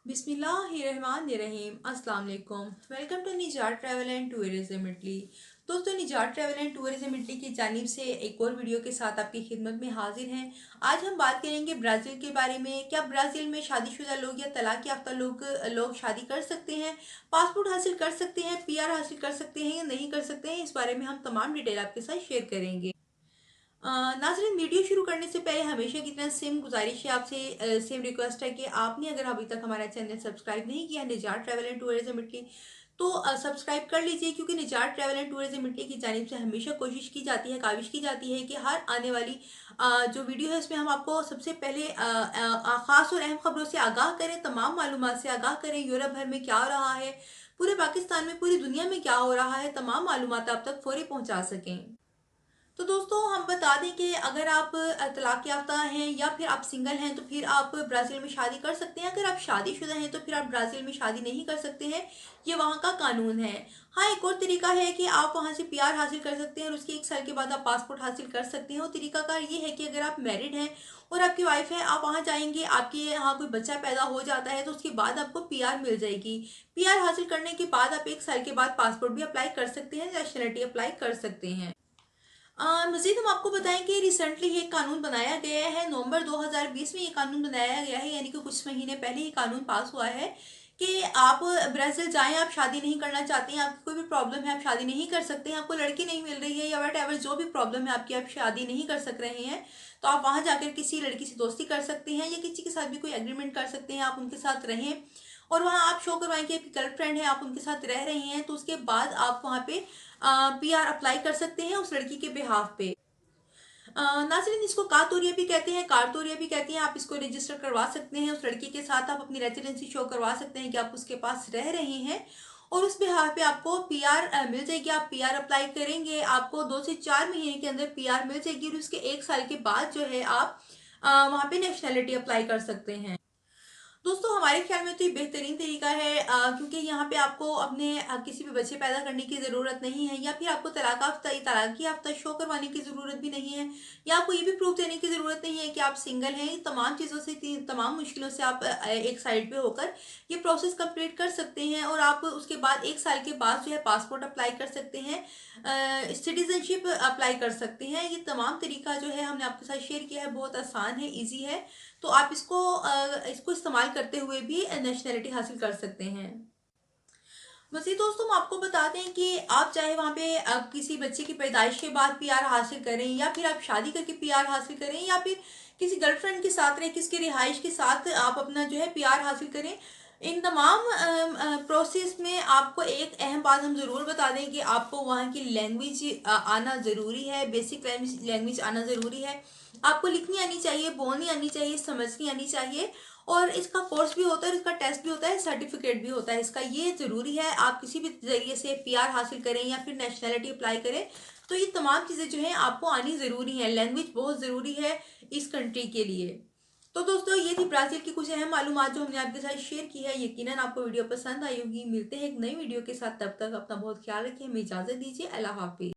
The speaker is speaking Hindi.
बिस्मिल्लाहिर्रहमानिर्रहीम अस्सलाम वालेकुम। वेलकम टू निजात ट्रैवल एंड टूरिज्म इटली। दोस्तों, निजात ट्रैवल एंड टूरिज्म इटली की जानिब से एक और वीडियो के साथ आपकी खिदमत में हाजिर हैं। आज हम बात करेंगे ब्राज़ील के बारे में। क्या ब्राज़ील में शादीशुदा लोग या तलाक याफ्ता लोग शादी कर सकते हैं, पासपोर्ट हासिल कर सकते हैं, पीआर हासिल कर सकते हैं या नहीं कर सकते हैं? इस बारे में हम तमाम डिटेल आपके साथ शेयर करेंगे। नाज़रीन, वीडियो शुरू करने से पहले हमेशा की तरह सेम गुजारिश है आपसे, सेम रिक्वेस्ट है कि आपने अगर अभी तक हमारा चैनल सब्सक्राइब नहीं किया निजात ट्रैवल एंड टूरिज्म इटली तो सब्सक्राइब कर लीजिए, क्योंकि निजात ट्रैवल एंड टूरिज्म इटली की जानिब से हमेशा कोशिश की जाती है, काविश की जाती है कि हर आने वाली जो वीडियो है उसमें हम आपको सबसे पहले ख़ास और अहम खबरों से आगाह करें, तमाम मालूमात से आगाह करें। यूरोप भर में क्या हो रहा है, पूरे पाकिस्तान में, पूरी दुनिया में क्या हो रहा है, तमाम मालूमात आप तक फौरी पहुँचा सकें। तो दोस्तों, हम बता दें कि अगर आप तलाक याफ्ता हैं या फिर आप सिंगल हैं तो फिर आप ब्राज़ील में शादी कर सकते हैं। अगर आप शादीशुदा हैं तो फिर आप ब्राज़ील में शादी नहीं कर सकते हैं। ये वहाँ का कानून है। हाँ, एक और तरीका है कि आप वहाँ से पीआर हासिल कर सकते हैं और उसके 1 साल के बाद आप पासपोर्ट हासिल कर सकते हैं। वो तरीकाकार ये है कि अगर आप मैरिड हैं और आपकी वाइफ है, आप वहाँ जाएंगे, आपके यहाँ कोई बच्चा पैदा हो जाता है तो उसके बाद आपको पीआर मिल जाएगी। पीआर हासिल करने के बाद आप 1 साल के बाद पासपोर्ट भी अप्लाई कर सकते हैं, नेशनलिटी अप्लाई कर सकते हैं। मज़ीद हम आपको बताएं कि रिसेंटली ये कानून बनाया गया है। नवंबर 2020 में ये कानून बनाया गया है, यानी कि कुछ महीने पहले ये कानून पास हुआ है कि आप ब्राज़ील जाएं, आप शादी नहीं करना चाहते हैं, आपकी कोई भी प्रॉब्लम है, आप शादी नहीं कर सकते हैं, आपको लड़की नहीं मिल रही है या वट एवर जो भी प्रॉब्लम है आपकी, आप शादी नहीं कर सक रहे हैं, तो आप वहाँ जाकर किसी लड़की से दोस्ती कर सकते हैं या किसी के साथ भी कोई एग्रीमेंट कर सकते हैं, आप उनके साथ रहें और वहाँ आप शो करवाएं कि आपकी गर्लफ्रेंड है, आप उनके साथ रह रहे हैं, तो उसके बाद आप वहाँ पे पीआर अप्लाई कर सकते हैं उस लड़की के बिहाफ पे। नाज़रीन, इसको कारतोरिया भी कहते हैं, कारतोरिया भी कहते हैं। आप इसको रजिस्टर करवा सकते हैं उस लड़की के साथ, आप अपनी रेजिडेंसी शो करवा सकते हैं कि आप उसके पास रह रहे हैं और उस बिहार पे आपको पीआर मिल जाएगी। आप पीआर अप्लाई करेंगे, आपको 2 से 4 महीने के अंदर पीआर मिल जाएगी और उसके 1 साल के बाद जो है आप वहाँ पे नेशनलिटी अप्लाई कर सकते हैं। दोस्तों, हमारे ख्याल में तो ये बेहतरीन तरीका है, क्योंकि यहाँ पे आपको अपने किसी भी बच्चे पैदा करने की ज़रूरत नहीं है या फिर आपको तलाक़ी याफ्ता शो करवाने की ज़रूरत भी नहीं है या आपको ये भी प्रूफ देने की ज़रूरत नहीं है कि आप सिंगल हैं। ये तमाम चीज़ों से, तमाम मुश्किलों से आप एक साइड पे होकर ये प्रोसेस कंप्लीट कर सकते हैं और आप उसके बाद 1 साल के बाद जो है पासपोर्ट अप्लाई कर सकते हैं, सिटीज़नशिप अप्लाई कर सकते हैं। ये तमाम तरीका जो है हमने आपके साथ शेयर किया है, बहुत आसान है, ईजी है। तो आप इसको इस्तेमाल करते हुए भी नेशनलिटी हासिल कर सकते हैं। मज़ीद दोस्तों, हम आपको बता दें कि आप चाहे वहाँ पे किसी बच्चे की पैदाइश के बाद पीआर हासिल करें या फिर आप शादी करके पीआर हासिल करें या फिर किसी गर्लफ्रेंड के साथ रहें, किसकी रिहाइश के साथ आप अपना जो है पीआर हासिल करें, इन तमाम प्रोसेस में आपको एक अहम बात हम ज़रूर बता दें कि आपको वहाँ की लैंग्वेज आना ज़रूरी है। बेसिक लैंग्वेज आना ज़रूरी है। आपको लिखनी आनी चाहिए, बोलनी आनी चाहिए, समझनी आनी चाहिए और इसका कोर्स भी होता है, इसका टेस्ट भी होता है, सर्टिफिकेट भी होता है इसका। ये ज़रूरी है, आप किसी भी ज़रिए से पीआर हासिल करें या फिर नेशनलिटी अप्लाई करें तो ये तमाम चीज़ें जो हैं आपको आनी ज़रूरी है। लैंग्वेज बहुत ज़रूरी है इस कंट्री के लिए। तो दोस्तों, ये थी ब्राज़ील की कुछ अहम मालूमात जो हमने आपके साथ शेयर की है। यकीनन आपको वीडियो पसंद आई होगी। मिलते हैं एक नई वीडियो के साथ, तब तक अपना बहुत ख्याल रखिए, हमें इजाज़त दीजिए। अल्लाह हाफिज़।